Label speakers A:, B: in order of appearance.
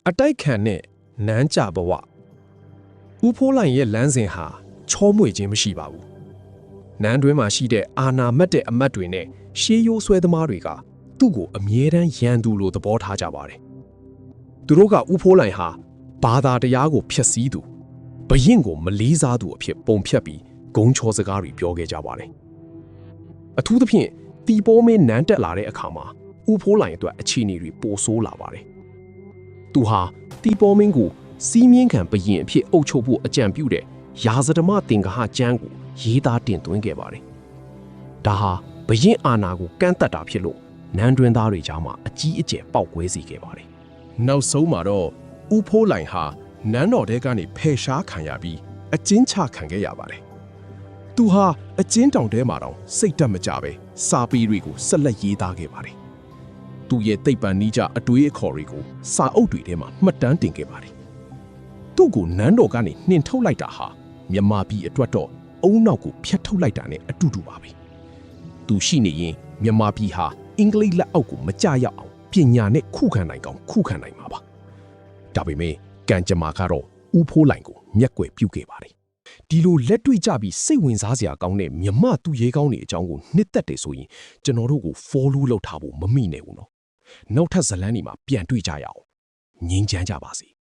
A: အတိုက်ခံနဲ့နန်းကြဘဝဦးဖိုးလိုင်ရဲ့လမ်းစဉ်ဟာချောမွေ့ခြင်းမရှိပါဘူးနန်းတွင်းမှာရှိတဲ့အာနာမတ်တဲ့အမတ်တွေနဲ့ရှေးရိုးဆွဲသမားတွေကသူ့ကိုအမြဲတမ်းရန်သူလိုသဘောထားကြပါတယ်သူတို့ကဦးဖိုးလိုင်ဟာဘာသာတရားကိုဖျက်ဆီးသူဘယင့်ကိုမလေးစားသူအဖြစ်ပုံဖြတ်ပြီးဂုံချောစကားတွေပြောခဲ့ကြပါတယ်အထူးသဖြင့်တီပိုးမင်းနန်းတက်လာတဲ့အခါမှာဦးဖိုးလိုင်အတွက်အခြေအနေတွေပိုဆိုးလာပါတယ်သူဟာတီပိုးမင်းကိုစီးမြင့်ခံဘယင့်အဖြစ်အုပ်ချုပ်ဖို့အကြံပြုတဲ့ရာဇဓမ္မသင်္ကာဟကျမ်းကိုရေးသားတင်သွင်းခဲ့ပါတယ်ဒါဟာဘယင့်အာဏာကိုကန့်သတ်တာဖြစ်လို့နန်းတွင်းသားတွေကြားမှာအကြီးအကျယ်ပေါက်ကွဲစေခဲ့ပါတယ်နောက်ဆုံးမှာတော့ဦးဖိုးလိုင်ဟာနန်းတော်ထဲကနေဖယ်ရှားခံရပြီးအကျဉ်းချခံခဲ့ရပါတယ်သူဟာအကျဉ်းတောင်ထဲမှာတောင်စိတ်တက်မကြပဲစာပေတွေကိုဆက်လက်ရေးသားခဲ့ပါတယ်သူရဲ့သိပ္ပံနည်းကျအတွေးအခေါ်တွေကိုစာအုပ်တွေထဲမှာမှတ်တမ်းတင်ခဲ့ပါတယ်သူ့ကိုနန်းတော်ကနေနှင်ထုတ်လိုက်တာဟာမြန်မာပြည်အတွက်တော့အုံနောက်ကိုဖျက်ထုတ်လိုက်တာနဲ့အတူတူပါပဲသူရှိနေရင်မြန်မာပြည်ဟာအင်္ဂလိပ်လက်အောက်ကိုမကျရောက်အောင်ပညာနဲ့ခုခံနိုင်ကောင်ခုခံနိုင်မှာပါဒါပေမဲ့ကံကြမ္မာကတော့ဦးဖိုးလိုင်ကိုမျက်ကွယ်ပြုခဲ့ပါတယ်ဒီလိုလက်တွေ့ကြပြီးစိတ်ဝင်စားစရာကောင်းတဲ့မြမသူရဲကောင်းတွေအကြောင်းကိုနှစ်သက်တယ်ဆိုရင်ကျွန်တော်တို့ကို follow လုပ်ထားဖို့မမိနဲ့ဘူးနော်နောက်ထပ်ဇာတ်လမ်းတွေမှာပြန်တွေ့ကြရအောင်ငြင်းချမ်းကြပါစေ